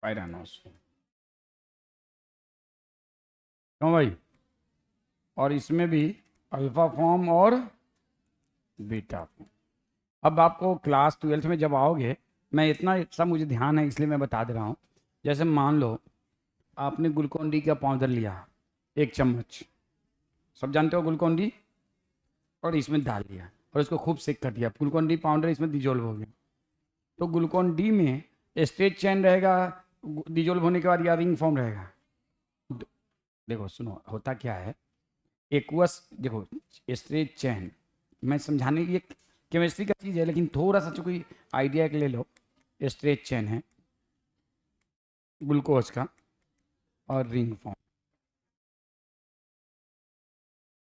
पायरानोस। क्यों भाई? और इसमें भी अल्फा फॉर्म और बीटा फॉर्म। अब आपको क्लास 12th में जब आओगे, मैं इतना सब मुझे ध्यान है इसलिए मैं बता दे रहा हूँ। जैसे मान लो आपने ग्लूकोन डी का पाउडर लिया 1 चम्मच, सब जानते हो ग्लूकोन डी, और इसमें डाल दिया और इसको खूब सेक कर दिया, ग्लूकोन डी पाउडर इसमें डिजोल्व हो गया। तो ग्लूकोन डी में स्ट्रेट चेन रहेगा डिजोल्व होने के बाद, या रिंग फॉर्म रहेगा? देखो सुनो, होता क्या है, एक्वस देखो, स्ट्रेट चेन, मैं समझाने की, एक केमिस्ट्री का चीज़ है लेकिन थोड़ा सा कोई आइडिया के ले लो। स्ट्रेट चेन है ग्लूकोज का और रिंग फॉर्म।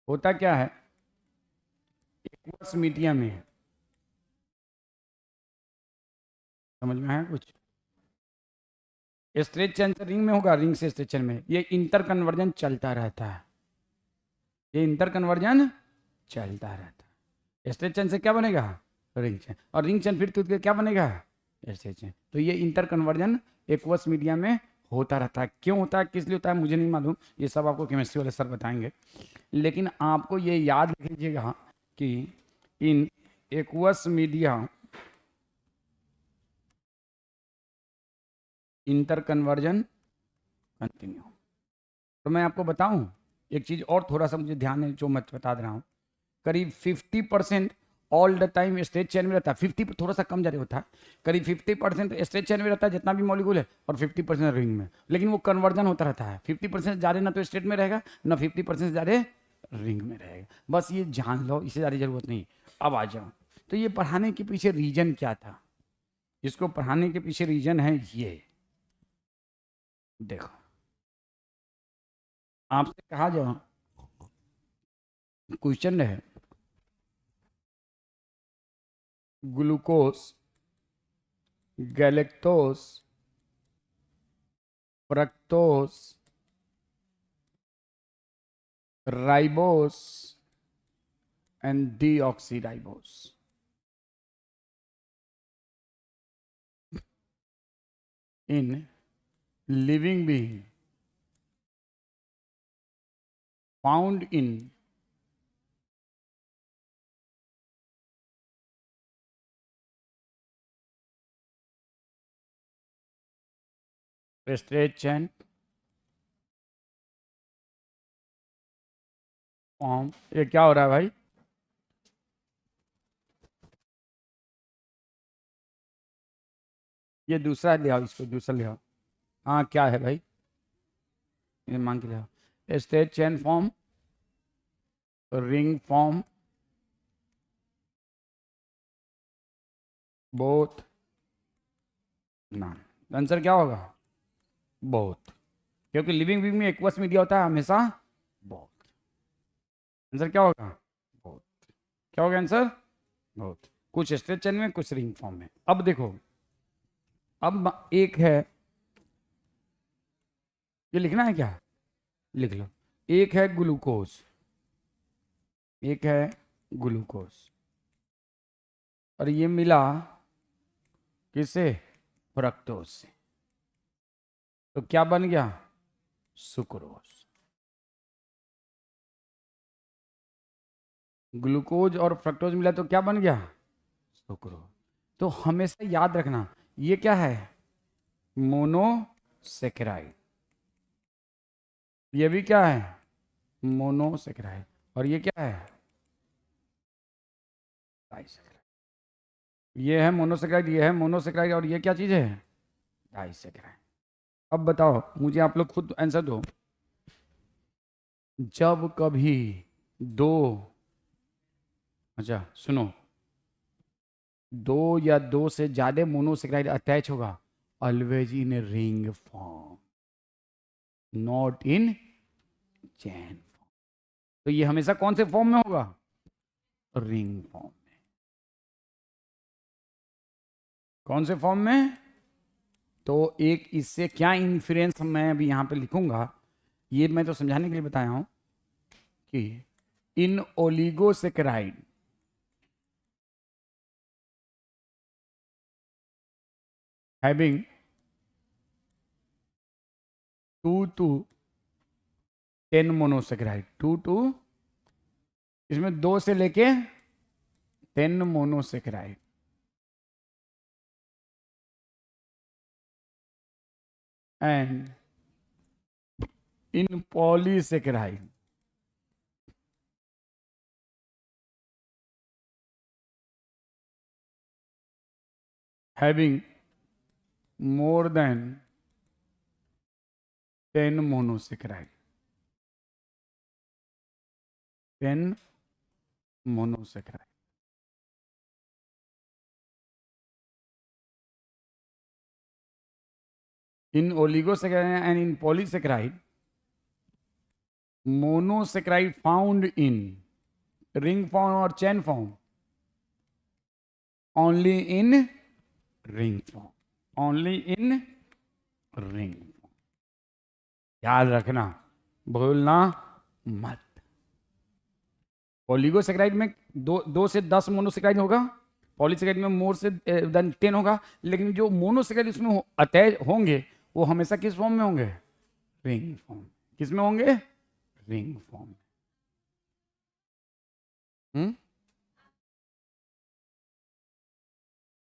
होता क्या है, एक्वस मीडियम में, समझ में आया कुछ? स्ट्रेट चेन से रिंग में होगा, रिंग से स्ट्रेट चेन में, ये इंटर कन्वर्जन चलता रहता है, ये इंटर कन्वर्जन चलता रहता है। स्ट्रेट चेन से क्या बनेगा? रिंग चेन, और रिंग चेन फिर टूट के क्या बनेगा? Straight chain. तो ये इंटर कन्वर्जन एक्वस मीडिया में होता रहता है। क्यों होता है, किस लिए होता है, मुझे नहीं मालूम, ये सब आपको केमिस्ट्री वाले सर बताएंगे। लेकिन आपको ये याद रख लीजिएगा कि in aqueous media inter conversion continue. तो मैं आपको बताऊं एक चीज़ और, थोड़ा सा मुझे ध्यान है जो मैं बता दे रहा हूँ। करीब 50% all the time straight chain में रहता है, 50 थोड़ा सा कम जारी होता है, करीब 50% स्ट्रेट चेन में रहता है जितना भी मॉलिक्यूल है, और 50% रिंग में। लेकिन वो कन्वर्जन होता रहता है, 50% जा रहे ना तो स्ट्रेट में रहेगा, ना 50% जा रहे रिंग में रहेगा। बस ये जान लो, इससे ज़्यादा जरूरत नहीं। अब आ जाओ, तो ये पढ़ाने के पीछे रीजन क्या था? इसको पढ़ाने के पीछे रीजन है ये, देखो आपसे कहा जाओ, क्वेश्चन है, glucose, galactose, fructose, ribose and deoxyribose in living being found in straight chain form। ये क्या हो रहा है भाई? ये दूसरा ले आओ, इसको दूसरा ले आओ। हाँ क्या है भाई, ये मांग के ले आओ। Straight chain form, ring form, both ना। आंसर क्या होगा? बोथ, क्योंकि लिविंग बीइंग में एक्वस मीडिया होता है हमेशा बोथ। आंसर क्या होगा? बोथ। क्या होगा आंसर? बोथ। कुछ स्ट्रेट चेन में, कुछ रिंग फॉर्म में। अब देखो, अब एक है, ये लिखना है क्या? लिख लो। एक है ग्लूकोज, एक है ग्लूकोज, और ये मिला किससे? फ्रक्टोज से। तो क्या बन गया? सुक्रोज। ग्लूकोज और फ्रक्टोज मिला तो क्या बन गया? सुक्रोज। तो हमेशा याद रखना, ये क्या है? मोनोसेकेराइड। ये भी क्या है? मोनोसेकेराइड। और ये क्या है? डाइसेकेराइड। ये है मोनोसेकेराइड, ये है मोनोसेकेराइड, और ये क्या चीज है? डाइसेकेराइड। अब बताओ मुझे, आप लोग खुद आंसर दो। जब कभी दो, अच्छा सुनो, दो या दो से ज्यादा मोनोसेक्राइड अटैच होगा, always in ring form, not in chain form. तो ये हमेशा कौन से फॉर्म में होगा? रिंग फॉर्म में। कौन से फॉर्म में? तो एक इससे क्या इन्फ्लुएंस मैं अभी यहां पे लिखूंगा, ये मैं तो समझाने के लिए बताया हूं कि in oligosaccharide having 2 to 10 monosaccharide, 2 to, इसमें 2 से लेके 10 monosaccharide, and in polysaccharide having more than 10 monosaccharide, 10 monosaccharide. In oligosaccharide and in polysaccharide, monosaccharide found in ring form or chain form, only in ring form, only in ring form. याद रखना, भूलना मत। Oligosaccharide में 2 से 10 monosaccharide होगा, polysaccharide में मोर से then 10 होगा, लेकिन जो मोनोसेक्राइड इसमें अटैच होंगे वो हमेशा किस फॉर्म में होंगे? Ring form. किस में होंगे? Ring form.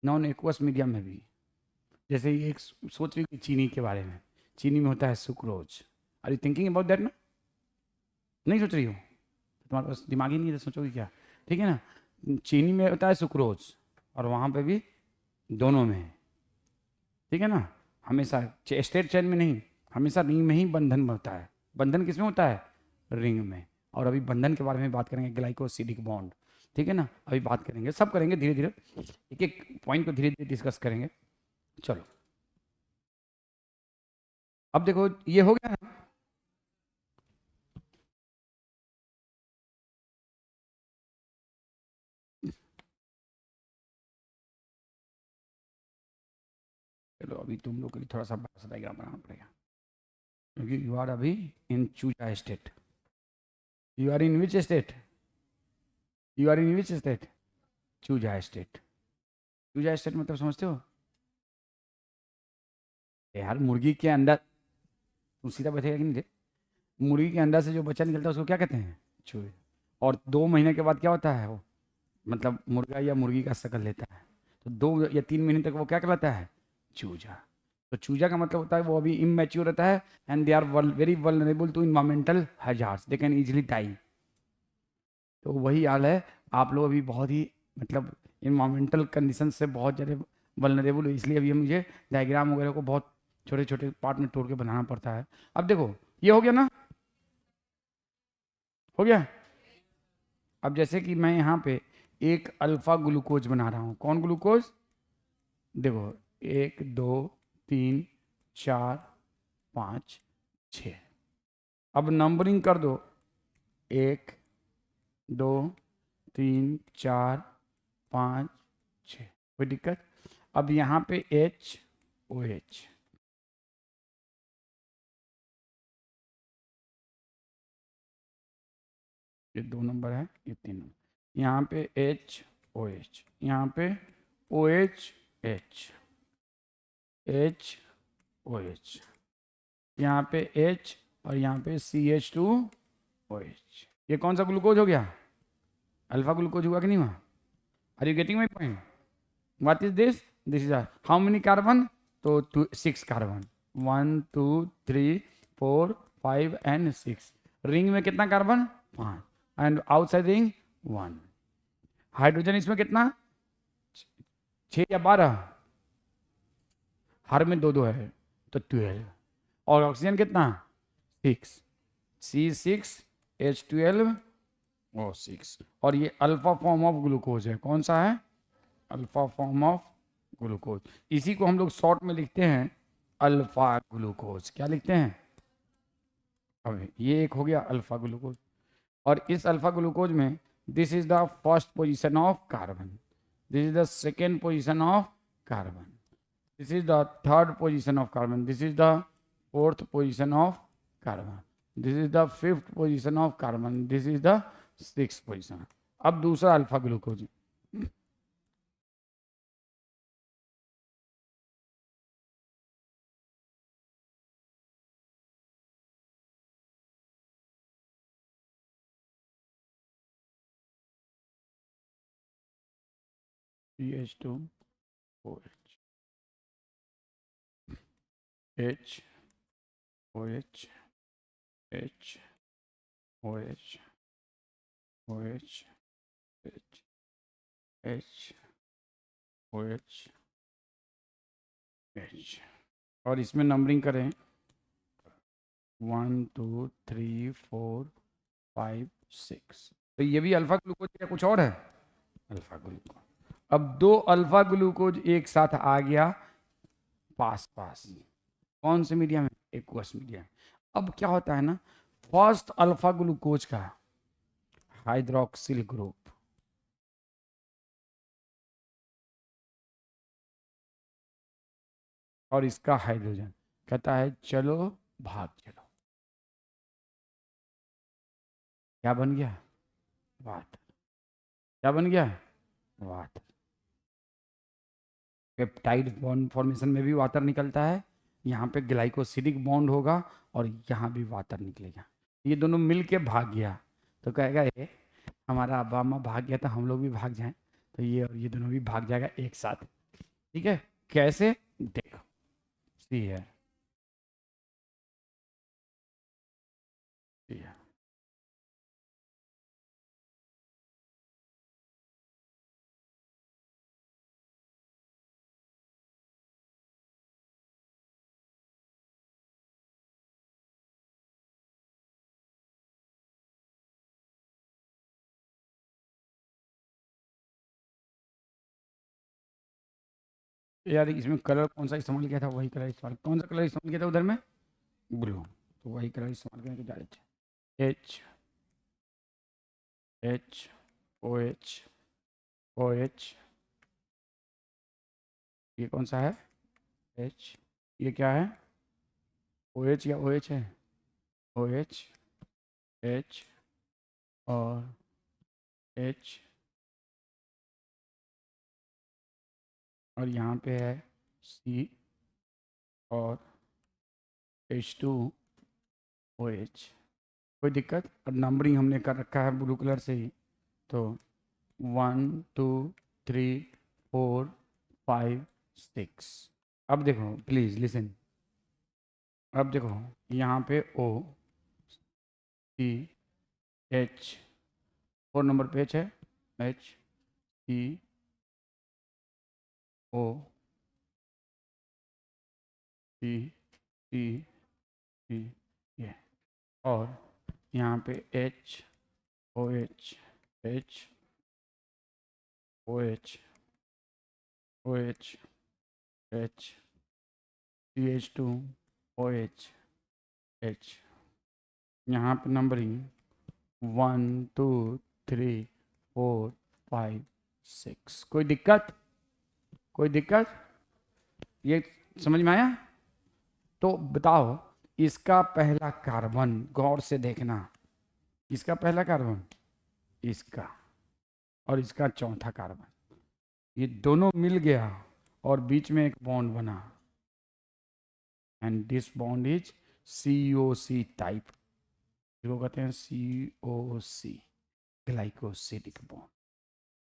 Non aqueous medium में भी, जैसे एक सोच रही चीनी के बारे में, चीनी में होता है sucrose. Are you thinking about that ना? नहीं सोच रही हो? तुम्हारे पास दिमाग ही नहीं है तो सोचोगे क्या? ठीक है ना, चीनी में होता है सुक्रोज और वहाँ पे भी दोनों में, ठीक है ना, हमेशा स्टेट चेन में नहीं, हमेशा रिंग में ही बंधन होता है। बंधन किस में होता है? रिंग में। और अभी बंधन के बारे में बात करेंगे, ग्लाइकोसिडिक बॉन्ड, ठीक है ना, अभी बात करेंगे, सब करेंगे धीरे धीरे, एक एक पॉइंट को धीरे धीरे डिस्कस करेंगे। चलो अब देखो ये हो गया ना, चलो अभी तुम लोग के लिए थोड़ा सा बड़ा सा डायग्राम बनाना पड़ेगा, क्योंकि यू आर अभी इन चूजा state. You are in which state? You are in which state? चूजा स्टेट। चूजा स्टेट मतलब समझते हो यार? मुर्गी के अंदर, तुम सीधा बैठेगा कि नहीं रे? मुर्गी के अंदर से जो बच्चा निकलता है उसको क्या कहते हैं? चूहे। और 2 महीने के बाद क्या होता है वो, मतलब मुर्गा या मुर्गी का शक्ल लेता है, तो 2 या 3 महीने तक वो क्या कहलाता है? चूजा। तो चूजा का मतलब होता है वो अभी इमेच्योर रहता है, and they are very vulnerable to environmental hazards, they can easily die. तो वही हाल है, आप लोग अभी बहुत ही मतलब इन्वायरमेंटल कंडीशन से बहुत ज़्यादा वल्नरेबल है, इसलिए अभी मुझे डायग्राम वगैरह को बहुत छोटे छोटे पार्ट में तोड़ के बनाना पड़ता है। अब देखो ये हो गया ना, हो गया। अब जैसे कि मैं यहाँ पे एक अल्फा ग्लूकोज बना रहा हूँ, कौन ग्लूकोज? देखो 1 2 3 4 5 6, अब नंबरिंग कर दो, 1 2 3 4 5 6, कोई दिक्कत? अब यहाँ पे H OH, ये 2 नंबर है, ये 3 नंबर, यहाँ पे H OH, यहाँ पे OH H H OH, यहाँ पे H और यहाँ पे CH2OH। ये कौन सा ग्लूकोज हो गया? अल्फा ग्लूकोज हुआ कि नहीं हुआ? Are you getting my point? What is this? This is how many carbon? तो 6 कार्बन, 1 2 3 4 5 एंड 6। रिंग में कितना carbon? 5, and outside ring 1। Hydrogen इसमें कितना? 6 या 12? हर में 2 2 है तो 12। और ऑक्सीजन कितना? 6, C6H12O6। और ये अल्फा फॉर्म ऑफ ग्लूकोज है, कौन सा है? Alpha form of glucose. इसी को हम लोग शॉर्ट में लिखते हैं अल्फा ग्लूकोज। क्या लिखते हैं? अब ये एक हो गया अल्फा ग्लूकोज, और इस अल्फा ग्लूकोज में this is the first position of carbon, this is the second position of carbon, this is the third position of carbon, this is the fourth position of carbon, this is the fifth position of carbon, this is the sixth position। अब दूसरा alpha glucose, CH2 OH H OH H OH OH H H OH H। और इसमें numbering करें 1 2 3 4 5 6। तो ये भी alpha glucose या कुछ और है? Alpha glucose. अब दो अल्फा ग्लूकोज एक साथ आ गया पास पास। कौन से मीडिया में? Aqueous media. अब क्या होता है ना, फर्स्ट अल्फा ग्लूकोज का हाइड्रोक्सिल ग्रुप और इसका हाइड्रोजन कहता है चलो भाग चलो। क्या बन गया? वाटर। क्या बन गया? वाटर। पेप्टाइड बॉन्ड फॉर्मेशन में भी वाटर निकलता है। यहाँ पे ग्लाइकोसिडिक बॉन्ड होगा और यहाँ भी वाटर निकलेगा। ये दोनों मिल के भाग गया तो कहेगा ये हमारा अब्बा अम्मा भाग गया तो हम लोग भी भाग जाएं। तो ये और ये दोनों भी भाग जाएगा एक साथ। ठीक है, कैसे? देखो, सी है, सी है। यार इसमें कलर कौन सा इस्तेमाल किया था? वही कलर इस्तेमाल, कौन सा कलर इस्तेमाल किया था उधर में? ब्लू। तो वही कलर इस्तेमाल करें तो direct H H O H O H. ये कौन सा है? एच। ये क्या है? ओ एच या ओ एच है? ओ एच एच और एच और यहाँ पे है सी और H2OH। कोई दिक्कत? और नंबरिंग हमने कर रखा है ब्लू कलर से ही। तो 1 2 3 4 5 6। अब देखो प्लीज लिसन। अब देखो यहाँ पे O C H 4 नंबर पे H है। H C O C C C ये। और यहाँ पे H O H H O H O H H CH2OH H। यहाँ पे नंबरिंग 1 2 3 4 5 6। कोई दिक्कत? कोई दिक्कत? ये समझ में आया? तो बताओ इसका पहला कार्बन गौर से देखना। इसका पहला कार्बन, इसका, और इसका चौथा कार्बन, ये दोनों मिल गया और बीच में एक बॉन्ड बना। And this bond is COC type. इसको कहते हैं COC, ग्लाइकोसिडिक बॉन्ड।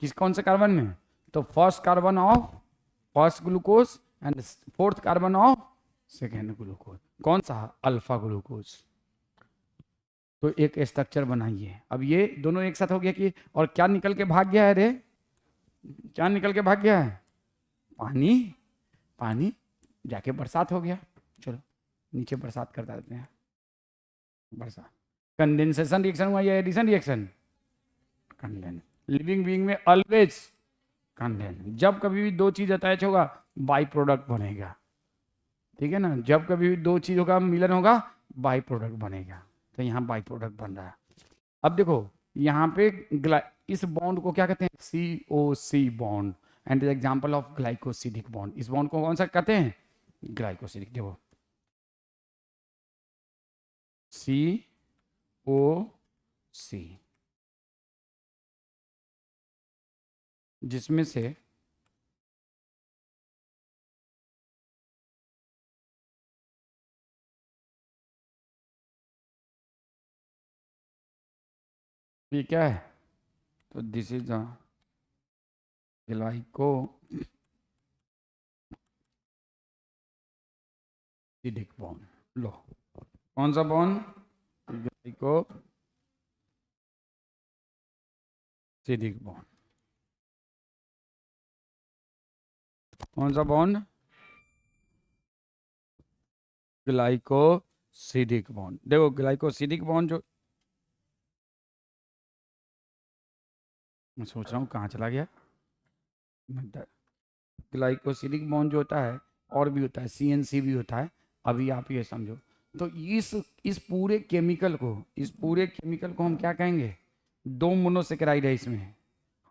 किस कौन से कार्बन में? तो first carbon of first glucose and fourth carbon of second glucose. कौन सा? Alpha glucose. तो एक स्ट्रक्चर बनाइए। अब ये दोनों एक साथ हो गया कि, और क्या निकल के भाग गया है रे? क्या निकल के भाग गया है? पानी। पानी जाके बरसात हो गया। चलो नीचे बरसात करता देते हैं। बरसात। कंडेंसेशन रिएक्शन हुआ या addition reaction? Condense. Living being में ऑलवेज कंडेंस। जब कभी भी दो चीज अटैच होगा बाई प्रोडक्ट बनेगा। ठीक है ना, जब कभी भी दो चीजों का मिलन होगा बाई प्रोडक्ट बनेगा। तो यहाँ बाई प्रोडक्ट बन रहा है। अब देखो यहाँ पे इस बॉन्ड को क्या कहते हैं? COC bond. And example of glycosidic bond. इस बॉन्ड को कौन सा कहते हैं? ग्लाइकोसिडिक। देखो COC, जिसमें से ये क्या है? तो this is the glycosidic bond. लो, कौन सा बॉन्ड? Glycosidic bond. कौन सा बॉन्ड? Glycosidic bond. देखो ग्लाइकोसिडिक बॉन्ड जो, मैं सोच रहा हूँ कहाँ चला गया। ग्लाइकोसिडिक बॉन्ड जो होता है, और भी होता है, CNC भी होता है। अभी आप ये समझो, तो इस पूरे केमिकल को हम क्या कहेंगे? दो मोनोसेकेराइड है इसमें।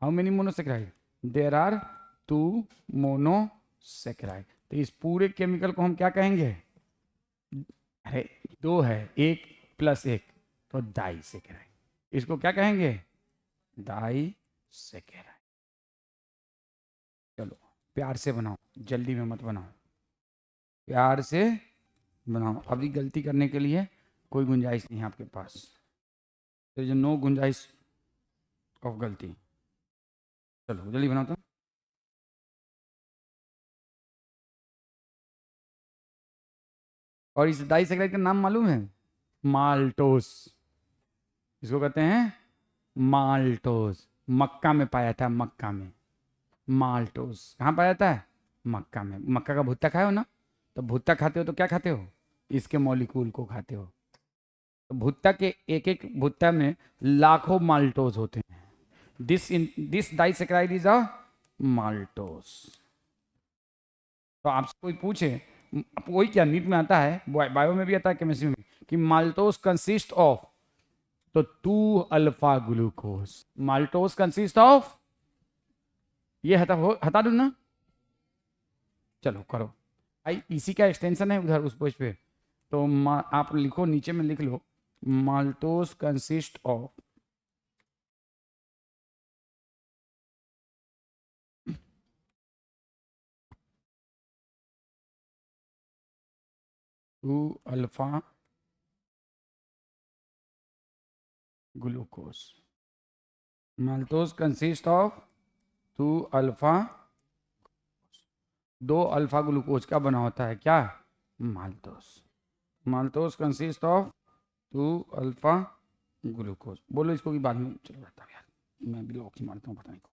How many monosaccharide? There are 2 monosaccharide. तो इस पूरे केमिकल को हम क्या कहेंगे? अरे, दो है, एक प्लस एक, तो डाइसेकेराइड। इसको क्या कहेंगे? डाइसेकेराइड। चलो, प्यार से बनाओ, जल्दी में मत बनाओ, प्यार से बनाओ। अभी गलती करने के लिए कोई गुंजाइश नहीं है आपके पास। देयर इज नो गुंजाइश ऑफ गलती। चलो जल्दी बनाओ तो। और इस डाइसेकेराइड का नाम मालूम है? माल्टोस। इसको कहते हैं माल्टोस। मक्का में पाया था, मक्का में। माल्टोस कहाँ पाया जाता है? मक्का में। मक्का का भुट्टा खाए हो ना? तो भुट्टा खाते हो तो क्या खाते हो? इसके मॉलिक्यूल को खाते हो। तो भुट्टा के एक एक भुट्टा में लाखों माल्टोस होते हैं। This disaccharide is a maltose. तो आपसे कोई पूछे, वही क्या नीट में आता है, बायो में भी आता है, केमिस्ट्री में, कि माल्टोस कंसिस्ट ऑफ, तो 2 alpha glucose. Maltose consist of, ये हटा दूं ना? चलो करो। आई इसी का एक्सटेंशन है उधर उस पेज पे। तो आप लिखो, नीचे में लिख लो, maltose consist of 2 alpha glucose. Maltose consist of 2 alpha, 2 alpha glucose का बना होता है क्या? Maltose. Maltose consist of 2 alpha glucose. बोलो इसको कि बाद में चलो रहता है यार, मैं ब्लॉक ही मारता हूँ, पता नहीं को,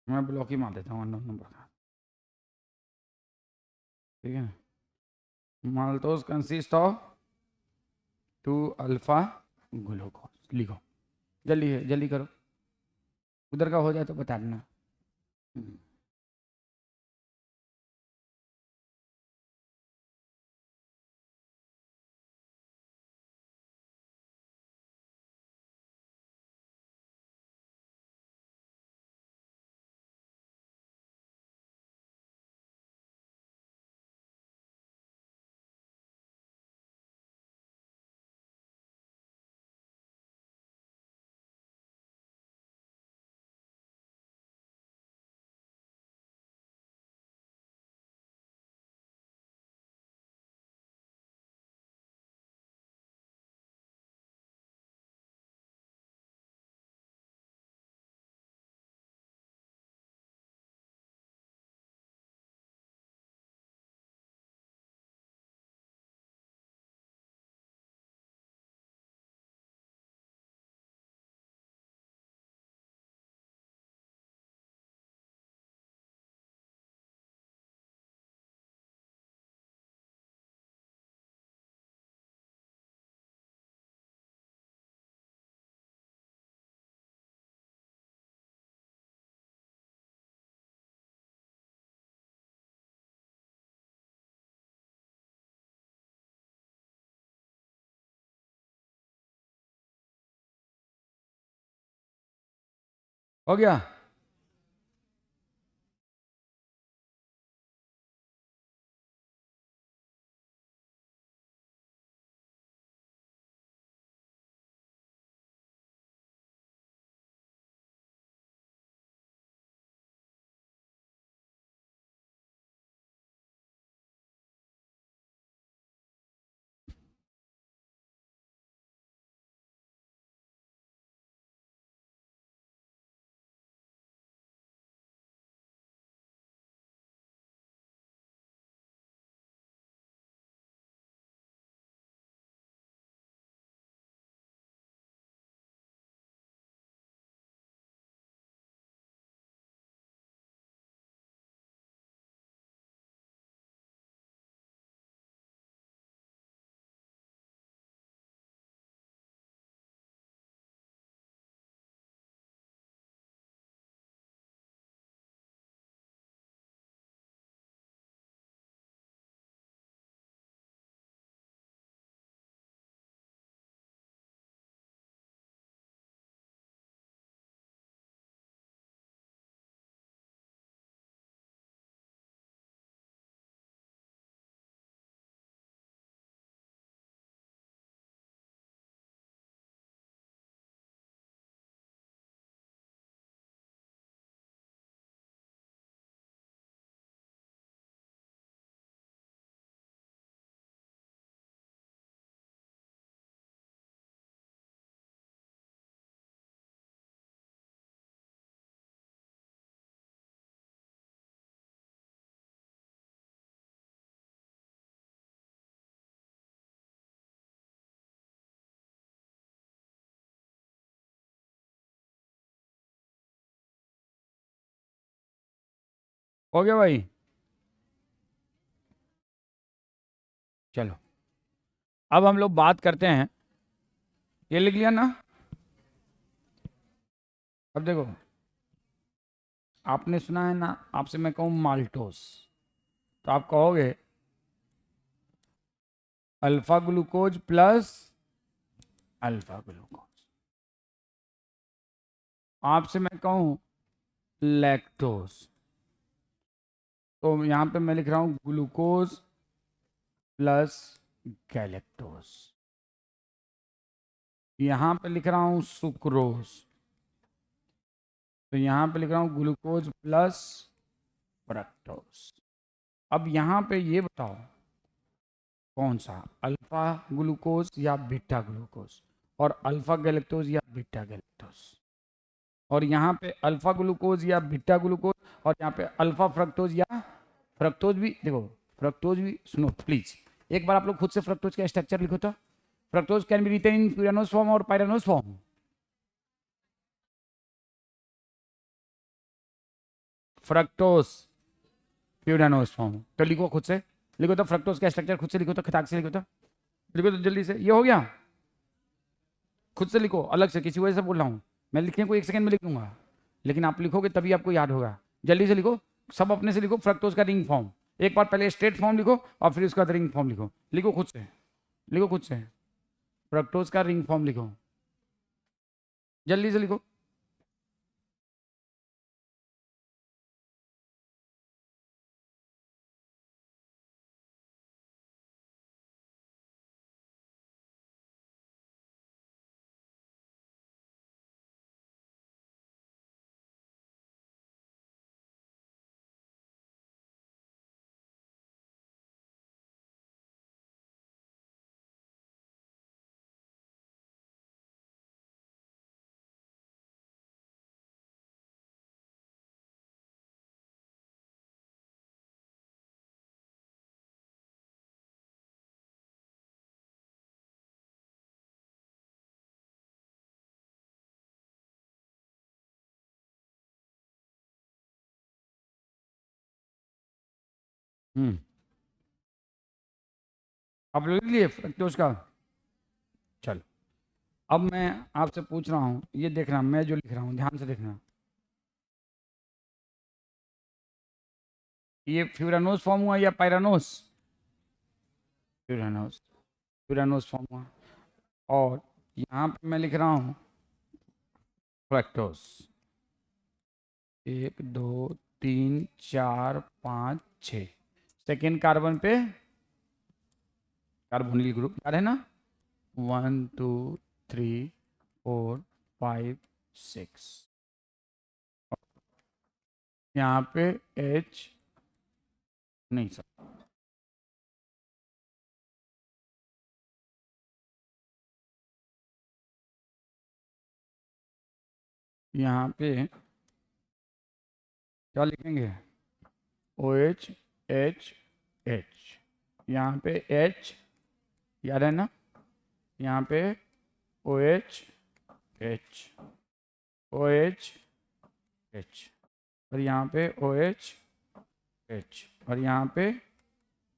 मैं ब्लॉक ही मार देता हूँ अननोन नंबर का। ठीक है, maltose consist of 2 alpha glucose. लिखो, जल्दी है, जल्दी करो, उधर का हो जाए तो बता देना। हो गया? हो गया भाई? चलो अब हम लोग बात करते हैं, ये लिख लिया ना? अब देखो, आपने सुना है ना, आपसे मैं कहूँ माल्टोस, तो आप कहोगे alpha glucose plus alpha glucose. आपसे मैं कहूँ लैक्टोज, तो यहाँ पे मैं लिख रहा हूँ ग्लूकोज प्लस गैलेक्टोज। यहाँ पे लिख रहा हूँ सुक्रोज, तो यहाँ पे लिख रहा हूँ ग्लूकोज प्लस फ्रक्टोज। अब यहाँ पे ये बताओ कौन सा, अल्फा ग्लूकोज या बीटा ग्लूकोज, और अल्फा गैलेक्टोज या बीटा गैलेक्टोज। और यहाँ पे अल्फा ग्लूकोज या बीटा ग्लूकोज, और यहाँ पे अल्फा फ्रक्टोज या फ्रक्टोज भी। देखो फ्रक्टोज भी सुनो प्लीज, एक बार आप लोग खुद से फ्रक्टोज का स्ट्रक्चर लिखो तो। Fructose can be written in furanose form और pyranose form. Fructose furanose form, तो लिखो खुद से, लिखो तो फ्रक्टोज का स्ट्रक्चर खुद से लिखो तो, खटाक से लिखो तो, लिखो तो जल्दी से। ये हो गया, खुद से लिखो, अलग से, किसी वजह से बोल रहा हूँ मैं, लिखने को 1 सेकंड में लिख लूंगा, लेकिन आप लिखोगे तभी आपको याद होगा। जल्दी से लिखो, सब अपने से लिखो, फ्रक्टोज का रिंग फॉर्म। एक बार पहले स्ट्रेट फॉर्म लिखो और फिर उसका रिंग फॉर्म लिखो। लिखो खुद से, लिखो खुद से, फ्रक्टोज का रिंग फॉर्म लिखो, जल्दी से लिखो। हम्म, आप लोग लिख लिए फ्रक्टोज का? चलो अब मैं आपसे पूछ रहा हूँ, ये देखना मैं जो लिख रहा हूँ ध्यान से देखना, ये फ्यूरानोस फॉर्म हुआ या पायरानोस? फ्यूरानोस, फ्यूरानोस फॉर्म हुआ। और यहाँ पे मैं लिख रहा हूँ फ्रक्टोस, 1 2 3 4 5 6, सेकेंड कार्बन पे कार्बोनिल ग्रुप, याद है ना? 1 2 3 4 5 6, यहाँ पे H नहीं सर, यहाँ पे क्या लिखेंगे, OH H H, यहाँ पे H, याद है ना? यहाँ पे OH H, OH H, और यहाँ पे OH H, और यहाँ पे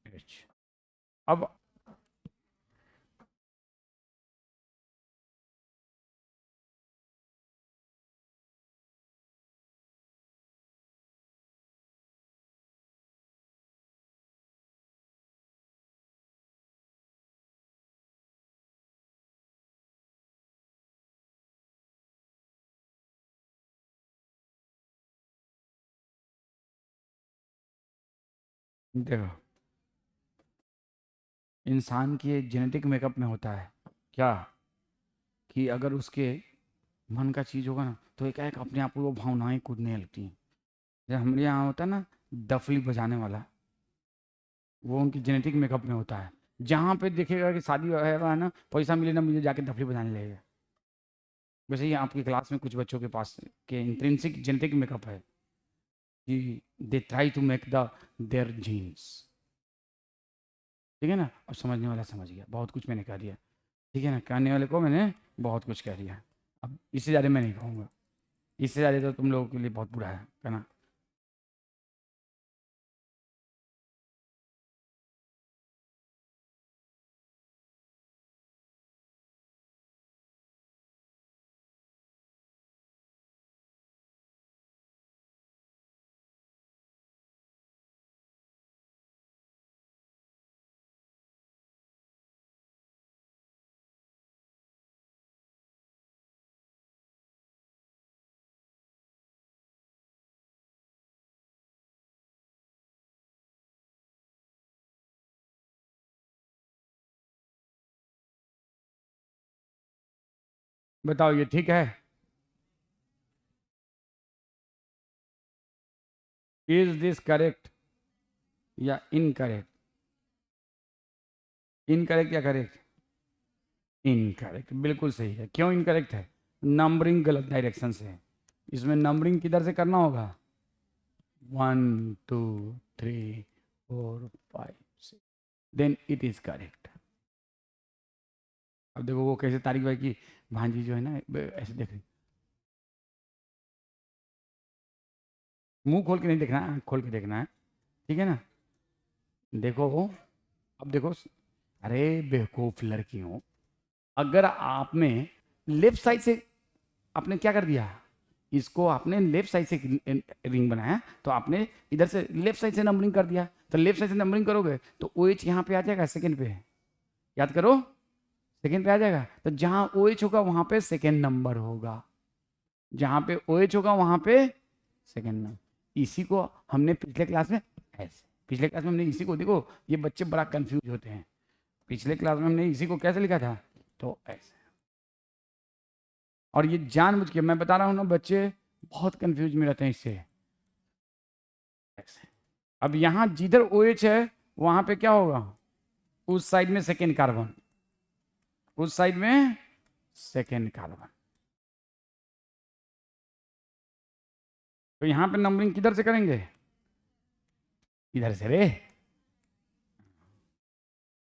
H। अब देखो, इंसान के जेनेटिक मेकअप में होता है क्या, कि अगर उसके मन का चीज़ होगा ना तो एक एक अपने आप को वो भावनाएं कूदने लगती हैं। जैसे हमारे यहाँ होता है ना डफली बजाने वाला, वो उनकी जेनेटिक मेकअप में होता है। जहाँ पे देखेगा कि शादी वगैरह है ना, पैसा मिले ना मुझे, जाके डफली बजाने लगेगा। वैसे ही आपकी क्लास में कुछ बच्चों के पास के इंट्रिंसिक जेनेटिक मेकअप है कि they try to make the their genes. ठीक है ना? अब समझने वाला समझ गया, बहुत कुछ मैंने कह दिया। ठीक है ना, कहने वाले को मैंने बहुत कुछ कह दिया। अब इससे ज़्यादा मैं नहीं कहूँगा, इससे ज़्यादा तो तुम लोगों के लिए बहुत बुरा है कहना। बताओ ये ठीक है? इज दिस करेक्ट या इनकरेक्ट? इनकरेक्ट या करेक्ट? इनकरेक्ट, बिल्कुल सही है। क्यों इनकरेक्ट है? नंबरिंग गलत डायरेक्शन से है। इसमें नंबरिंग किधर से करना होगा? 1 2 3 4 5 6, देन इट इज करेक्ट। अब देखो वो कैसे तारिक भाई की भांजी जो है ना ऐसे देख रही, मुंह खोल के नहीं देखना है, आँख खोल के देखना है, ठीक है ना? देखो अब देखो, अरे बेवकूफ लड़की हो, अगर आपने लेफ्ट साइड से आपने क्या कर दिया, इसको आपने लेफ्ट साइड से रिंग बनाया तो आपने इधर से लेफ्ट साइड से नंबरिंग कर दिया, तो लेफ्ट साइड से नंबरिंग करोगे तो ओ एच यहाँ पे आ जाएगा सेकंड पे, याद करो, सेकंड पे आ जाएगा। तो जहाँ ओ एच होगा वहाँ पे सेकंड नंबर होगा, जहाँ पे ओ एच होगा वहाँ पे सेकंड नंबर। इसी को हमने पिछले क्लास में ऐसे, पिछले क्लास में हमने इसी को, देखो ये बच्चे बड़ा कंफ्यूज होते हैं, पिछले क्लास में हमने इसी को कैसे लिखा था, तो ऐसे। और ये जानबूझ के मैं बता रहा हूँ ना, बच्चे बहुत कंफ्यूज में रहते हैं इससे, ऐसे। अब यहाँ जिधर ओ एच है वहाँ पे क्या होगा, उस साइड में सेकेंड कार्बन, उस साइड में सेकेंड कार्बन। तो यहाँ पे नंबरिंग किधर से करेंगे, इधर से रे।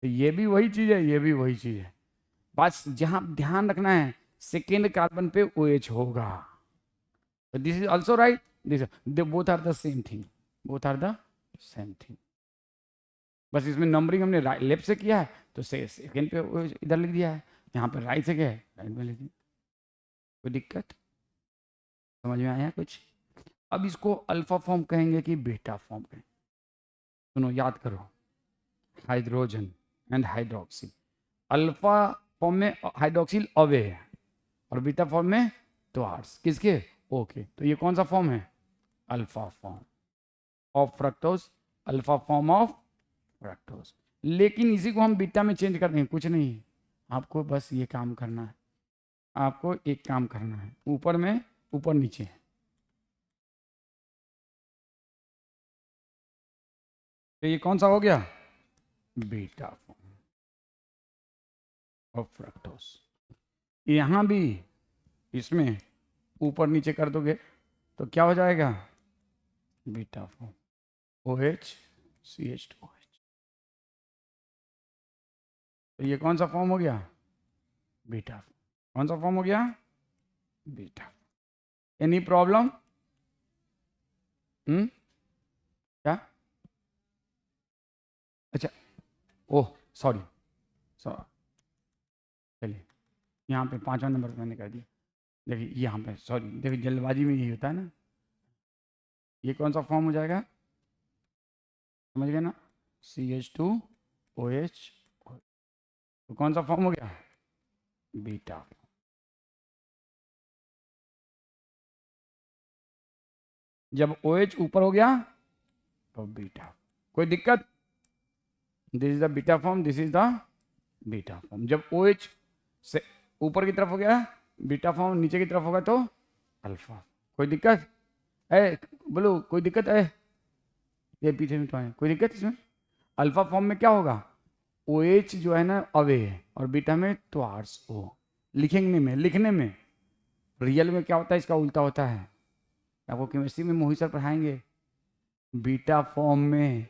तो ये भी वही चीज है, ये भी वही चीज है, बस जहां ध्यान रखना है सेकेंड कार्बन पे ओ एच होगा। तो this is also right, this both are the same thing, both are the same thing. बस इसमें नंबरिंग हमने लेफ्ट से किया है तो सेकेंड पे OH इधर लिख दिया है, यहाँ पे राइट से क्या है, राइट में लिख दिया। कोई दिक्कत समझ में आया कुछ? अब इसको अल्फा फॉर्म कहेंगे कि बीटा फॉर्म कहेंगे? सुनो याद करो, hydrogen and hydroxy, alpha form में हाइड्रोक्सिल अवे है और बीटा फॉर्म में टुवार्ड्स किसके, ओके। तो ये कौन सा फॉर्म है, alpha form of fructose, alpha form of fructose. लेकिन इसी को हम बीटा में चेंज कर देंगे, कुछ नहीं, आपको बस ये काम करना है, आपको एक काम करना है, ऊपर में ऊपर नीचे, तो ये कौन सा हो गया, बीटा फॉर्म ऑफ फ्रक्टोज। यहाँ भी इसमें ऊपर नीचे कर दोगे तो क्या हो जाएगा, बीटा फॉर्म OH CH2OH। तो ये कौन सा फॉर्म हो गया, बीटा। कौन सा फॉर्म हो गया, बीटा। Any problem? क्या? अच्छा, ओह सॉरी, चलिए यहाँ पे 5वां नंबर मैंने कर दिया, देखिए यहाँ पे सॉरी, देखिए जल्दबाजी में यही होता है ना। ये कौन सा फॉर्म हो जाएगा, समझ गए ना, CH2OH, तो कौन सा फॉर्म हो गया, बीटा। जब OH ऊपर हो गया तो बीटा, कोई दिक्कत? This is the beta form, this is the beta form. जब OH से ऊपर की तरफ हो गया बीटा फॉर्म, नीचे की तरफ होगा तो अल्फा। कोई दिक्कत है, बोलो कोई दिक्कत है? ये पीछे में तो है, कोई दिक्कत इसमें? अल्फा फॉर्म में क्या होगा, OH जो है ना अवे है और बीटा में टुवार्ड्स ओ। लिखने में रियल में क्या होता है, इसका उल्टा होता है। आपको केमिस्ट्री में मोहित सर पढ़ाएंगे, बीटा फॉर्म में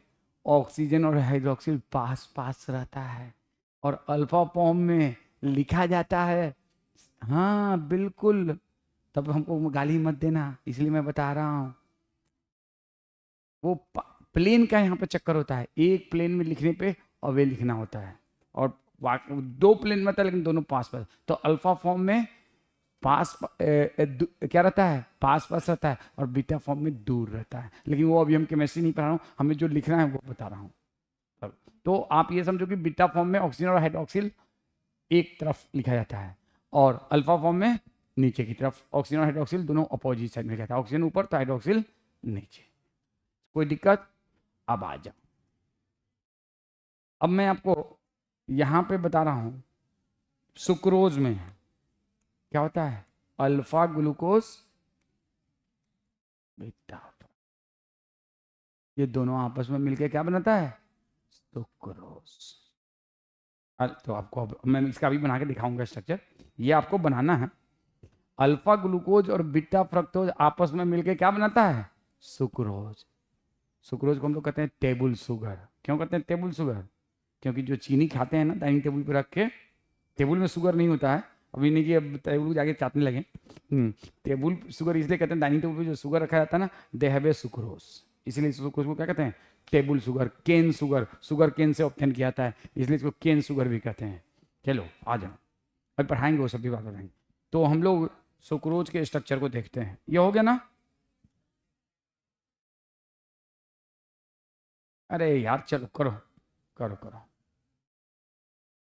ऑक्सीजन और हाइड्रोक्सिल पास पास रहता है और अल्फा फॉर्म में लिखा जाता है, हाँ बिल्कुल। तब हमको गाली मत देना, इसलिए मैं बता रहा हूँ, वो प्लेन का यहाँ पे चक्कर होता है, एक प्लेन में लिखने पे अवे लिखना होता है और दो प्लेन में होता है लेकिन दोनों पास पास। तो अल्फा फॉर्म में पास क्या रहता है, पास पास रहता है और बीटा फॉर्म में दूर रहता है। लेकिन वो अभी हम केमिस्ट्री नहीं पढ़ा रहा हूँ, हमें जो लिखना है वो बता रहा हूँ। तो आप ये समझो कि बीटा फॉर्म में ऑक्सीजन और हाइड्रोक्सिल एक तरफ लिखा जाता है और अल्फा फॉर्म में नीचे की तरफ, ऑक्सीजन और हाइड्रोक्सिल दोनों अपोजिट साइड में लिखा जाता है, ऑक्सीजन ऊपर तो हाइड्रोक्सिल नीचे। कोई दिक्कत? अब आ जाओ, अब मैं आपको यहाँ पे बता रहा हूँ सुक्रोज में क्या होता है? Alpha glucose beta. ये दोनों आपस में मिलके क्या बनाता है? सुक्रोज। तो आपको मैं इसका भी बना के दिखाऊंगा स्ट्रक्चर। ये आपको बनाना है। अल्फा ग्लूकोज और बीटा फ्रक्टोज आपस में मिलके क्या बनाता है? सुक्रोज। सुक्रोज को हम लोग कहते हैं टेबल शुगर। क्यों कहते हैं टेबल शुगर? क्योंकि जो चीनी खाते हैं ना डाइनिंग टेबल पे रख के, टेबल में शुगर नहीं होता है। अभी नहीं कि अब टेबल पे जाके चाटने लगे। टेबल शुगर इसलिए कहते हैं, डाइनिंग टेबल पे जो शुगर रखा जाता है ना, दे हैव ए सुक्रोज। इसलिए सुक्रोज को क्या कहते हैं? Table sugar, cane sugar. Sugar cane से ऑब्टेन किया जाता है, इसलिए इसको केन शुगर भी कहते हैं। चलो आ जाओ, अब पढ़ाएंगे, वो सब भी बात बताएंगे। तो हम लोग सुक्रोज के स्ट्रक्चर को देखते हैं। ये हो गया ना? अरे यार चलो करो, करो करो।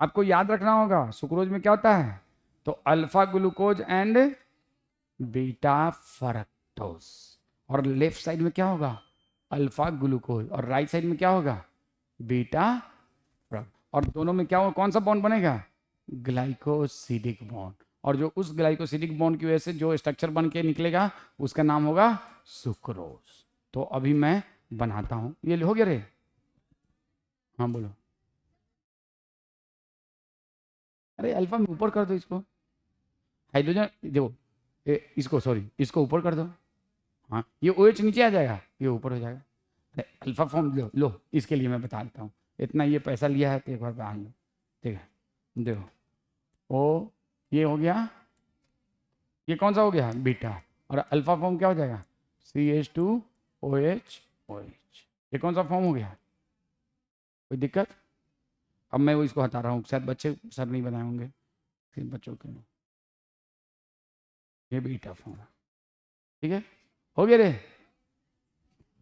आपको याद रखना होगा सुक्रोज में क्या होता है। तो alpha glucose and beta fructose. और लेफ्ट साइड में क्या होगा? Alpha glucose. और राइट साइड में क्या होगा? बीटा फ्रक्ट। और दोनों में क्या होगा? कौन सा बॉन्ड बनेगा? Glycosidic bond. और जो उस ग्लाइकोसिडिक बॉन्ड की वजह से जो स्ट्रक्चर बन के निकलेगा उसका नाम होगा सुक्रोज। तो अभी मैं बनाता हूं। ये हो गया रे? हाँ बोलो। अरे अल्फा में ऊपर कर दो इसको। हाइड्रोजन देखो, इसको सॉरी इसको ऊपर कर दो। हाँ ये ओ एच नीचे आ जाएगा, ये ऊपर हो जाएगा। अरे अल्फा फॉर्म लो लो, इसके लिए मैं बता देता हूँ। इतना ये पैसा लिया है तो एक बार बना लो। ठीक है, देखो। ओ, ये हो गया। ये कौन सा हो गया? बीटा। और अल्फा फॉर्म क्या हो जाएगा? CH2OH OH। ये कौन सा फॉर्म हो गया? कोई दिक्कत? अब मैं वो इसको हटा रहा हूँ, शायद बच्चे सब नहीं बनाए होंगे, फिर बच्चों के लिए। ये बीटा फॉर्म। ठीक है, हो गया रे?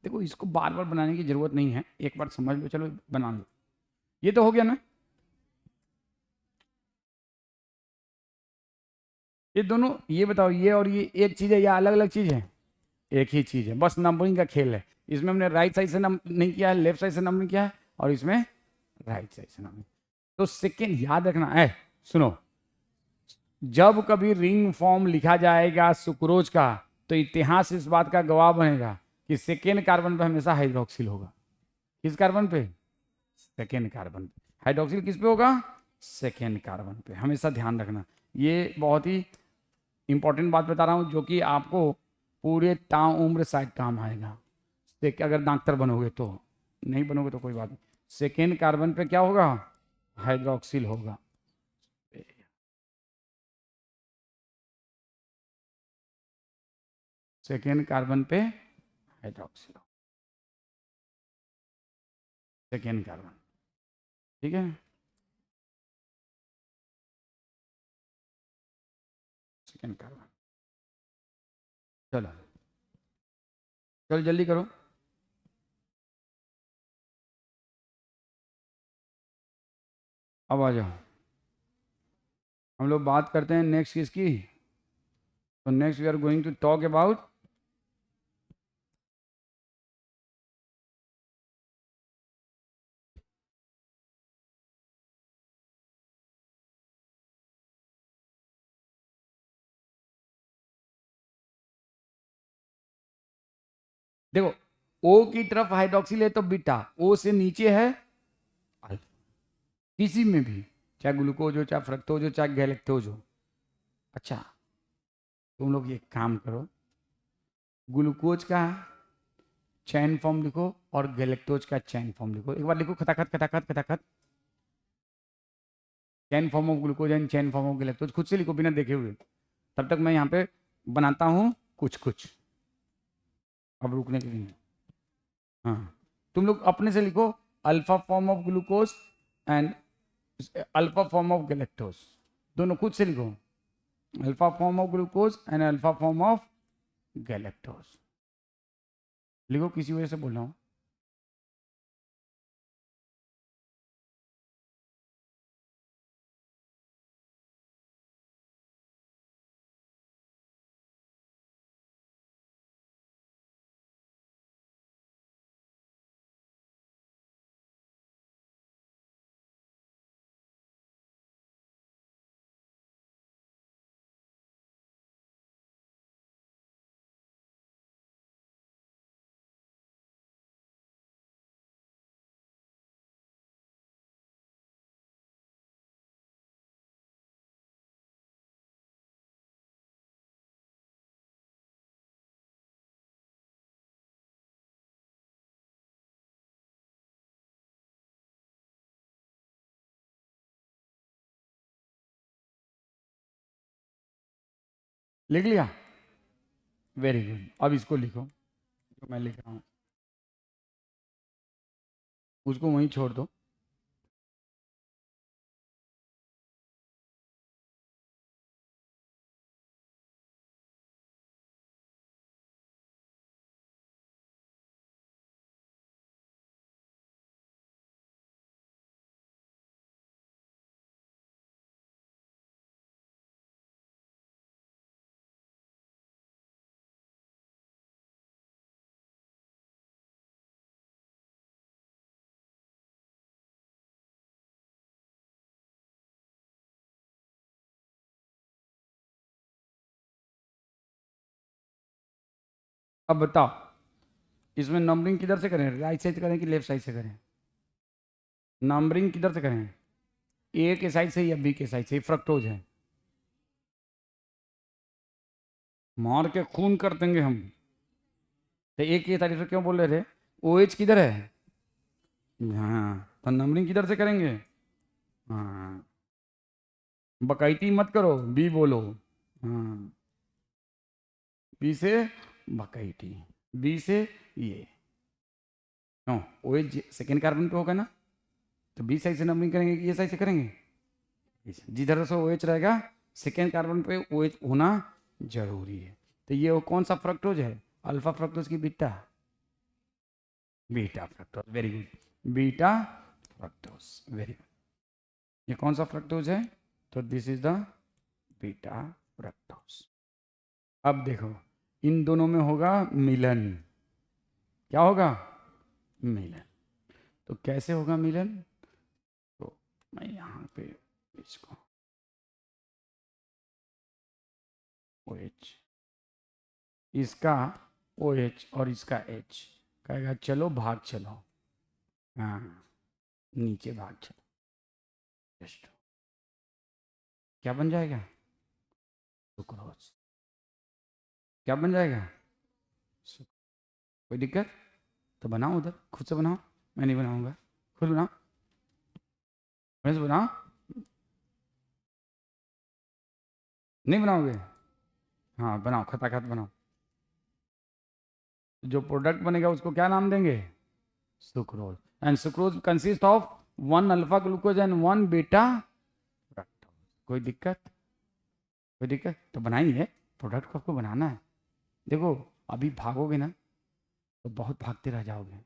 देखो इसको बार बार बनाने की जरूरत नहीं है, एक बार समझ लो, चलो बना लो। ये तो हो गया ना? ये दोनों, ये बताओ, ये और ये एक चीज है या अलग अलग चीज है? एक ही चीज है, बस नंबरिंग का खेल है। इसमें हमने राइट साइड से नंबर नहीं किया है, लेफ्ट साइड से नंबरिंग किया है, और इसमें राइट साइड से नंबरिंग। तो सेकेंड याद रखना है, सुनो। जब कभी रिंग फॉर्म लिखा जाएगा सुक्रोज का, तो इतिहास इस बात का गवाह बनेगा कि सेकेंड कार्बन पे हमेशा हाइड्रोक्सिल होगा। किस कार्बन पे? सेकेंड कार्बन पे। हाइड्रोक्सिल किस पे होगा? सेकेंड कार्बन पे। हमेशा ध्यान रखना, ये बहुत ही इंपॉर्टेंट बात बता रहा हूं, जो कि आपको पूरे ताउम्र शायद काम आएगा। अगर डॉक्टर बनोगे तो, नहीं बनोगे तो कोई बात नहीं। सेकेंड कार्बन पे क्या होगा? हाइड्रोक्सिल होगा। सेकेंड कार्बन पे हाइड्रोक्सिल, सेकेंड कार्बन। ठीक है, सेकेंड कार्बन। चलो चलो जल्दी करो। अब आ जाओ, हम लोग बात करते हैं नेक्स्ट किसकी। तो next we are going to talk about, देखो ओ की तरफ हाइड्रोक्सिल है तो बीटा, ओ से नीचे है अल्फा। किसी में भी, चाहे ग्लूकोज हो, चाहे फ्रक्टोज हो, चाहे गैलेक्टोज हो। अच्छा, तुम लोग ये काम करो, ग्लूकोज का चैन फॉर्म लिखो और गैलेक्टोज का चैन फॉर्म लिखो। एक बार लिखो खटाखट खटाखट खटाखट। Chain form of glucose and chain form of galactose, खुद से लिखो बिना देखे हुए। तब तक मैं यहाँ पे बनाता हूँ कुछ कुछ। अब रुकने के लिए, हाँ तुम लोग अपने से लिखो। Alpha form of glucose and alpha form of galactose, दोनों खुद से लिखो। Alpha form of glucose and alpha form of galactose लिखो, किसी वजह से बोल रहा हूँ। लिख लिया? Very good. अब इसको लिखो जो मैं लिख रहा हूँ, उसको वहीं छोड़ दो। अब बताओ, इसमें नंबरिंग किधर से करें, राइट साइड से करें कि लेफ्ट साइड से करें? नंबरिंग किधर से करें, ए के साइड से या बी के साइड से? फ्रक्टोज है, मार के खून कर देंगे हम। तो ए की तारीफ से क्यों बोल रहे थे? ओ एच किधर है? हाँ, तो नंबरिंग किधर से करेंगे? हाँ, बकैती मत करो, बी बोलो। हाँ, बी से बकैती, बी से ये। क्यों? ओ एच सेकेंड कार्बन पे होगा ना, तो बी साइड से नंबरिंग करेंगे कि ये साइड से करेंगे? जिधर से ओ एच रहेगा सेकेंड कार्बन पे ओ एच होना जरूरी है। तो ये वो कौन सा फ्रक्टोज है, अल्फा फ्रक्टोज की beta? Beta fructose, very good, beta fructose, very good. ये कौन सा फ्रक्टोज है? तो this is the beta fructose. अब देखो, इन दोनों में होगा मिलन। क्या होगा? मिलन। तो कैसे होगा मिलन? तो मैं यहाँ पे इसको ओ एच, इसका ओ एच और इसका एच, कहेगा चलो भाग चलो। हाँ, नीचे भाग चलो। जस्ट क्या बन जाएगा? सुक्रोज। क्या बन जाएगा? कोई दिक्कत? तो बनाओ, उधर खुद से बनाओ, मैं नहीं बनाऊंगा, खुद बनाओ, मैं से बनाओ। नहीं बनाओगे? हाँ बनाओ, खताखत बनाओ। जो प्रोडक्ट बनेगा उसको क्या नाम देंगे? Sucrose. And sucrose consist of one alpha glucose and one beta fructose. कोई दिक्कत? कोई दिक्कत? तो बनाइए, प्रोडक्ट को आपको बनाना है। देखो, अभी भागोगे ना तो बहुत भागते रह जाओगे।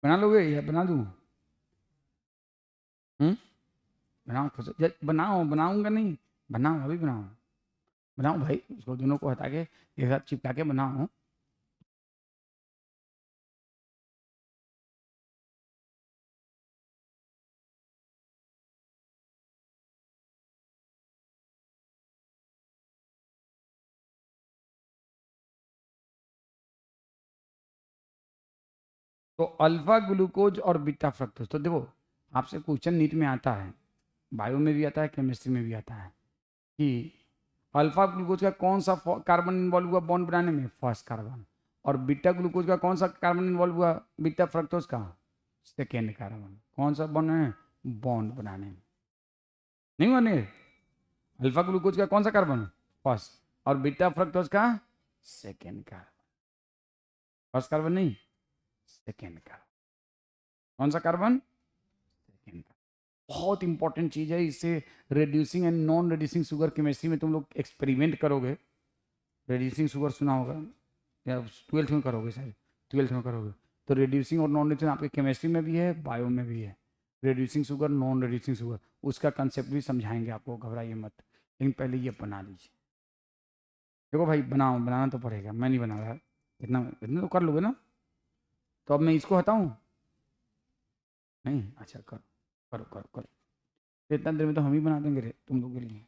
बना लोगे या बना दूँ? बनाओ खुद से, बनाओ, बनाऊंगा नहीं, बनाओ, अभी बनाओ। बनाओ भाई, उसको दोनों को हटा के एक साथ चिपका के बनाओ। तो अल्फा ग्लूकोज और बीटा फ्रक्टोज, तो देखो, आपसे क्वेश्चन नीट में आता है, बायो में भी आता है, केमिस्ट्री में भी आता है, कि अल्फा ग्लूकोज का कौन सा कार्बन इन्वॉल्व हुआ बॉन्ड बनाने में? First carbon. और बीटा ग्लूकोज का कौन सा कार्बन इन्वॉल्व हुआ बीटा फ्रक्टोज का? Second carbon. कौन सा बॉन्ड है? बॉन्ड बनाने में। नहीं माने? अल्फा ग्लूकोज का कौन सा कार्बन? फर्स्ट। और बीटा फ्रक्टोज का सेकेंड कार्बन। फर्स्ट कार्बन नहीं, सेकेंड कार्बन। कौन सा कार्बन? सेकेंड। बहुत इंपॉर्टेंट चीज है, इससे reducing and non reducing sugar chemistry में तुम लोग एक्सपेरिमेंट करोगे। रेड्यूसिंग शुगर सुना होगा, या ट्वेल्थ में करोगे शायद, ट्वेल्थ में करोगे। तो रेड्यूसिंग और नॉन रेड्यूसिंग आपके केमिस्ट्री में भी है, बायो में भी है। Reducing sugar, non reducing sugar, उसका कंसेप्ट भी समझाएंगे आपको, घबराइए मत। लेकिन पहले ये बना लीजिए। देखो भाई, बनाओ, बनाना तो पड़ेगा, मैं नहीं बना रहा। इतना इतना तो कर लोगे ना? तो अब मैं इसको हटाऊं? नहीं, अच्छा करो, करो करो करो। इतना देर में तो हम ही बना देंगे रे तुम लोग के लिए।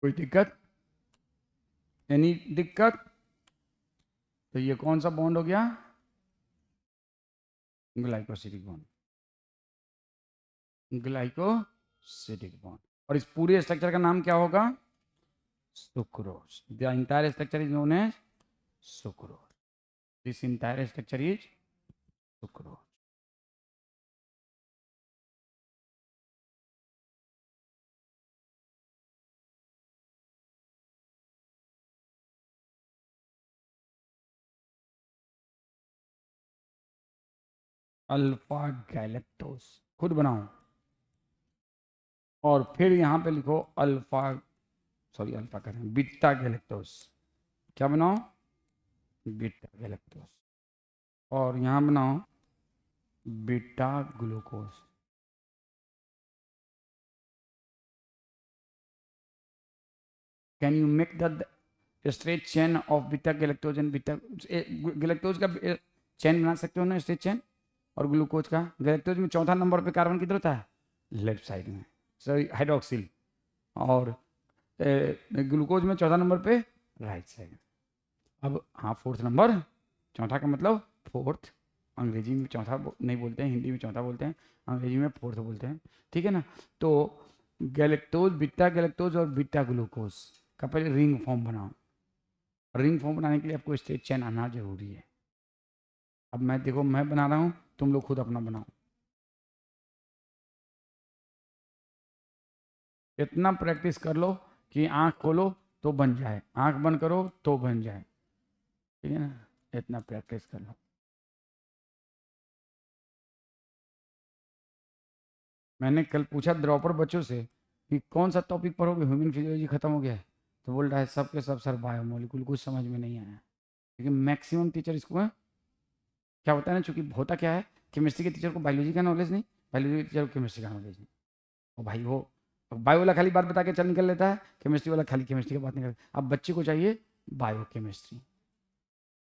कोई दिक्कत? एनी दिक्कत? तो ये कौन सा बॉन्ड हो गया? Glycosidic bond, glycosidic bond. और इस पूरे स्ट्रक्चर का नाम क्या होगा? Sucrose. The entire structure is known as sucrose. This entire structure is sucrose. Alpha galactose खुद बनाओ और फिर यहां पे लिखो अल्फा, सॉरी अल्फा करें, बीटा गैलेक्टोज। क्या बनाओ? Beta galactose. और यहां बनाओ beta glucose. Can you make the straight chain of beta galactose and beta galactose का चेन बना सकते हो ना, स्ट्रेट चेन? और ग्लूकोज का, गैलेक्टोज में चौथा नंबर पे कार्बन किधर होता है? लेफ्ट साइड में, सॉरी हाइड्रोक्सिल। और ग्लूकोज में चौथा नंबर पे राइट साइड। अब हाँ, फोर्थ नंबर, चौथा का मतलब फोर्थ। अंग्रेजी में चौथा नहीं बोलते हैं, हिंदी में चौथा बोलते हैं, अंग्रेजी में फोर्थ बोलते हैं, ठीक है ना? तो गैलेक्टोज, बीटा गैलेक्टोज और बीटा ग्लूकोज का पहले रिंग फॉर्म बनाओ। रिंग फॉर्म बनाने के लिए आपको स्ट्रेट चेन आना जरूरी है। अब मैं देखो, मैं बना रहा हूँ, तुम लोग खुद अपना बनाओ। इतना प्रैक्टिस कर लो कि आंख खोलो तो बन जाए, आंख बंद करो तो बन जाए, ठीक है ना? इतना प्रैक्टिस कर लो। मैंने कल पूछा ड्रॉपर बच्चों से कि कौन सा टॉपिक पढ़ोगे, ह्यूमन फिजियोलॉजी खत्म हो गया है, तो बोल रहा है सब के सब सर बायोमोलिकुल, कुछ समझ में नहीं आया। लेकिन मैक्सिमम टीचर इसको क्या होता है ना, चूंकि होता क्या है, केमिस्ट्री के टीचर को बायोलॉजी का नॉलेज नहीं, बायोलॉजी के टीचर को केमिस्ट्री का नॉलेज नहीं। और भाई वो बायो वाला खाली बात बता के चल निकल लेता है, केमिस्ट्री वाला खाली केमिस्ट्री की बात निकल। अब बच्चे को चाहिए बायो केमिस्ट्री,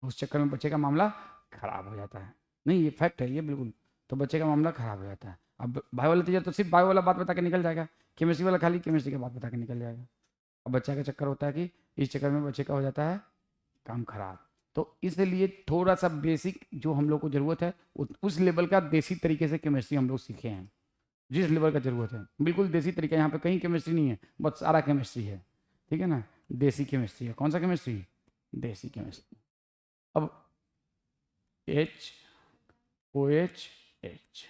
उस चक्कर में बच्चे का मामला खराब हो जाता है। नहीं, ये फैक्ट है ये, बिल्कुल। तो बच्चे का मामला खराब हो जाता है। अब बायो वाला टीचर तो सिर्फ बायो वाला बात बता के निकल जाएगा, केमिस्ट्री वाला खाली केमिस्ट्री की बात बता के निकल जाएगा। अब बच्चा का चक्कर होता है कि इस चक्कर में बच्चे का हो जाता है काम खराब। तो इसलिए थोड़ा सा बेसिक जो हम लोग को ज़रूरत है, उस लेवल का देसी तरीके से केमिस्ट्री हम लोग सीखे हैं, जिस लेवल का ज़रूरत है, बिल्कुल देसी तरीका। यहाँ पे कहीं केमिस्ट्री नहीं है, बस सारा केमिस्ट्री है, ठीक है ना? देसी केमिस्ट्री है। कौन सा केमिस्ट्री? देसी केमिस्ट्री। अब H O H H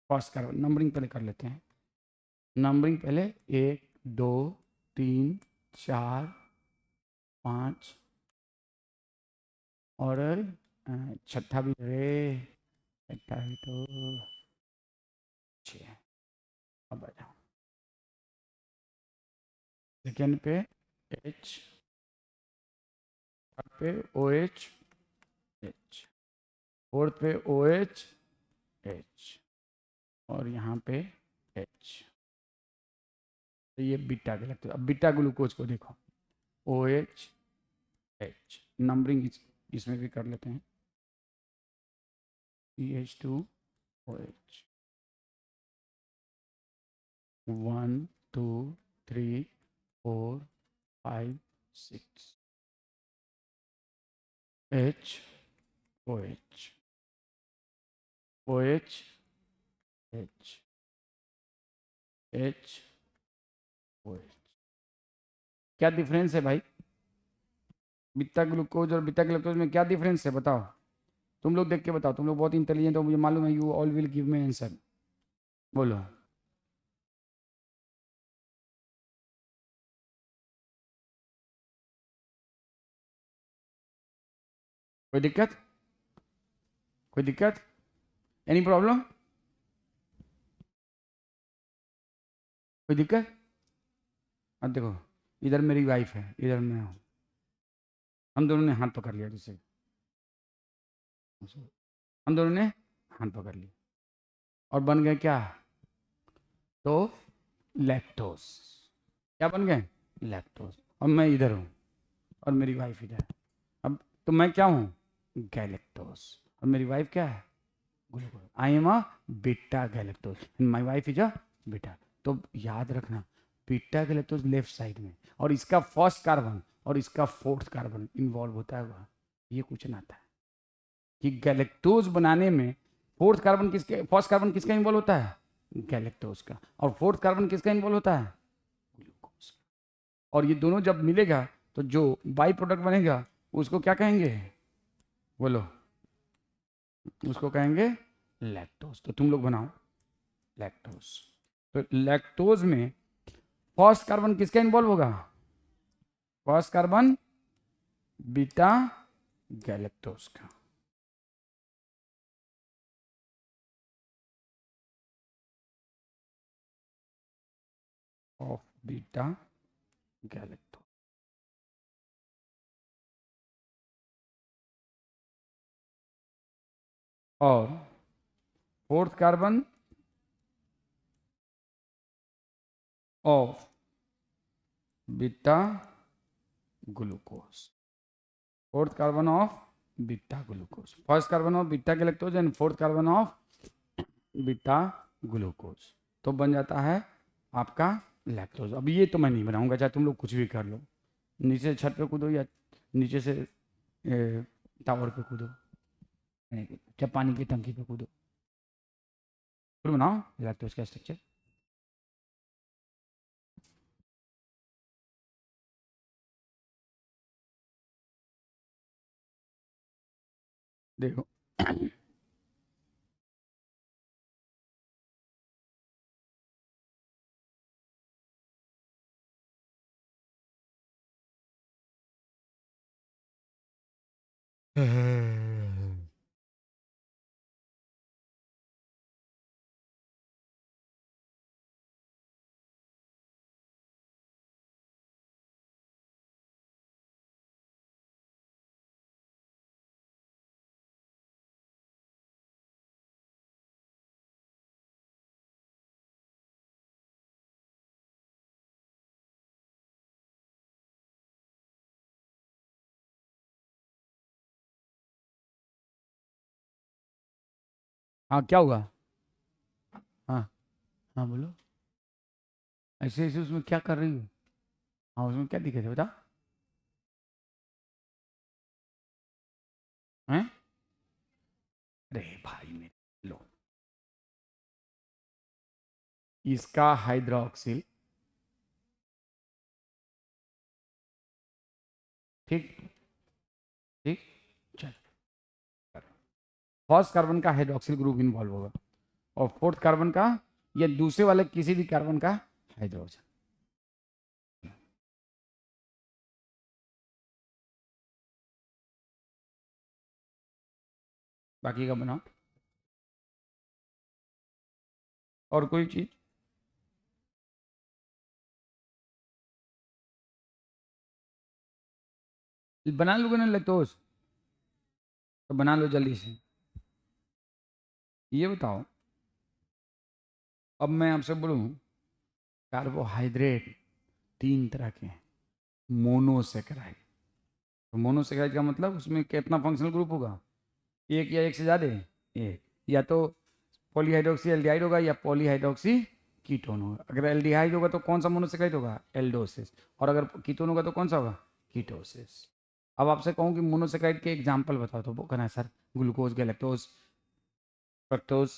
first carbon, numbering पहले कर लेते हैं। नंबरिंग पहले 1 2 3 4 5 और छठा भी रे, छठा भी तो 6। अब आ जाओ सेकेंड पे एच, थर्ड पे ओ एच एच, फोर्थ पे ओ एच एच, और यहाँ पे एच। तो ये बीटा के लगते हैं। अब बीटा ग्लूकोज को देखो, ओ एच एच, नंबरिंग इसमें भी कर लेते हैं, CH2 OH, 1 2 3 4 5 6 H OH OH H H OH। क्या डिफरेंस है भाई बीटा ग्लूकोज और बीटा ग्लूकोज में? क्या डिफरेंस है बताओ, तुम लोग देख के बताओ। तुम लोग बहुत इंटेलिजेंट हो, मुझे मालूम है, you all will give me answer. बोलो। कोई दिक्कत? कोई दिक्कत? Any problem? कोई दिक्कत? अब देखो, इधर मेरी वाइफ है, इधर मैं हूँ, हम दोनों ने हाथ पकड़ लिया, जैसे हम दोनों ने हाथ पकड़ लिया और बन गए क्या? तो लैक्टोस। क्या बन गए? लैक्टोस। और मैं इधर हूँ और मेरी वाइफ इधर है। अब तो मैं क्या हूँ? गैलेक्टोस। और मेरी वाइफ क्या है? Glucose. I am a beta galactose, my wife is a beta. तो याद रखना, बीटा गैलेक्टोज लेफ्ट साइड में, और इसका फर्स्ट कार्बन और इसका फोर्थ कार्बन इन्वॉल्व होता है वह। ये क्वेश्चन आता है कि गैलेक्टोज बनाने में फोर्थ कार्बन किसके, फर्स्ट कार्बन किसका इन्वॉल्व होता है, गैलेक्टोज का, और फोर्थ कार्बन किसका इन्वॉल्व होता है, ग्लूकोज का। और ये दोनों जब मिलेगा तो जो बाई प्रोडक्ट बनेगा उसको क्या कहेंगे, बोलो, उसको कहेंगे लैक्टोज। तो तुम लोग बनाओ लैक्टोज। तो लैक्टोज में फर्स्ट कार्बन किसका इन्वॉल्व होगा, फर्स्ट कार्बन बीटा गैलेक्टोज का। Of beta galactose. और fourth carbon of beta glucose, fourth carbon of beta glucose, first carbon of beta galactose and fourth carbon of beta glucose, तो बन जाता है आपका lactose. अब ये तो मैं नहीं बनाऊंगा, चाहे तुम लोग कुछ भी कर लो, नीचे छत पे कूदो या नीचे से टावर पे कूदो, चाहे पानी की टंकी पे कूदो, फिर बनाओ लैक्टोज का स्ट्रक्चर। देखो हाँ क्या हुआ, हाँ हाँ बोलो, ऐसे ऐसे उसमें क्या कर रही हो, हाँ उसमें क्या दिक्कत है बता, हैं, अरे भाई मेरे लो, इसका हाइड्रोक्सिल, ठीक ठीक, चल, फर्स्ट कार्बन का हाइड्रोक्सिल ग्रुप इन्वॉल्व होगा और फोर्थ कार्बन का या दूसरे वाले किसी भी कार्बन का हाइड्रोजन। बाकी का बनाओ, और कोई चीज बना लोगे ना लैक्टोज, तो बना लो जल्दी से। ये बताओ, अब मैं आपसे बोलूं, कार्बोहाइड्रेट तीन तरह के हैं, मोनोसेकेराइड। तो मोनोसेकेराइड का मतलब उसमें कितना फंक्शनल ग्रुप होगा, एक या एक से ज़्यादा, एक, या तो पॉलीहाइड्रोक्सी एल्डिहाइड होगा या पॉलीहाइड्रोक्सी कीटोन होगा। अगर एल्डिहाइड होगा तो कौन सा मोनोसेकेराइड होगा, एल्डोसिस, और अगर कीटोन होगा तो कौन सा होगा, कीटोसिस। अब आपसे कहूँ कि मोनोसेकेराइड के एग्जाम्पल बताओ, तो वो कहना है sir glucose, galactose, fructose,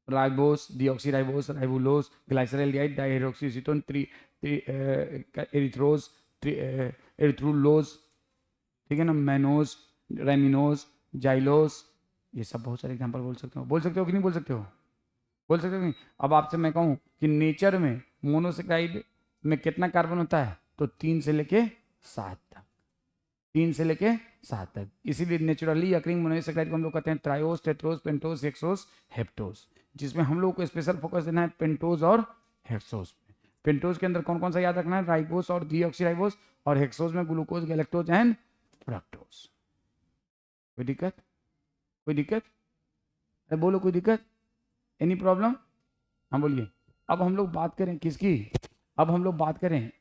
ribose, deoxyribose, ribulose, glyceraldehyde, dihydroxyacetone, erythrose, erythrulose, ठीक है ना, मैनोज, रेमिनोज, जाइलोस, ये सब बहुत सारे एग्जाम्पल बोल सकते हो कि नहीं बोल सकते हो, बोल सकते हो कि नहीं। अब आपसे मैं कहूँ कि नेचर में मोनोसेक्राइड में कितना कार्बन होता है, तो 3 से लेके 7 तक, 3 से लेके 7 तक, इसीलिए नेचुरली अकरिंग मोनोसेक्राइड को हम लोग कहते हैं ट्रायोस, टेट्रोस, पेंटोस, हेक्सोस, हेप्टोस, जिसमें हम लोग को स्पेशल फोकस देना है पेंटोज और हेक्सोस पे। पेंटोज के अंदर कौन कौन सा याद रखना है, राइबोस और डीऑक्सीराइबोस, और हेक्सोस में ग्लूकोज, गैलेक्टोज एंड फ्रक्टोज। कोई दिक्कत, कोई दिक्कत, अरे बोलो कोई दिक्कत, एनी प्रॉब्लम, हाँ बोलिए। अब हम लोग बात करें किसकी, अब हम लोग बात करें,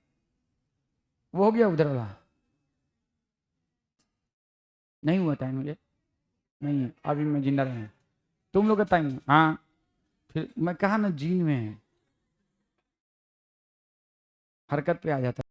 वो हो गया उधर वाला, नहीं हुआ टाइम मुझे, नहीं है अभी मैं जिंदा रहूँ, तुम लोग का टाइम, हाँ फिर मैं कहा ना जीन में है, हरकत पे आ जाता है।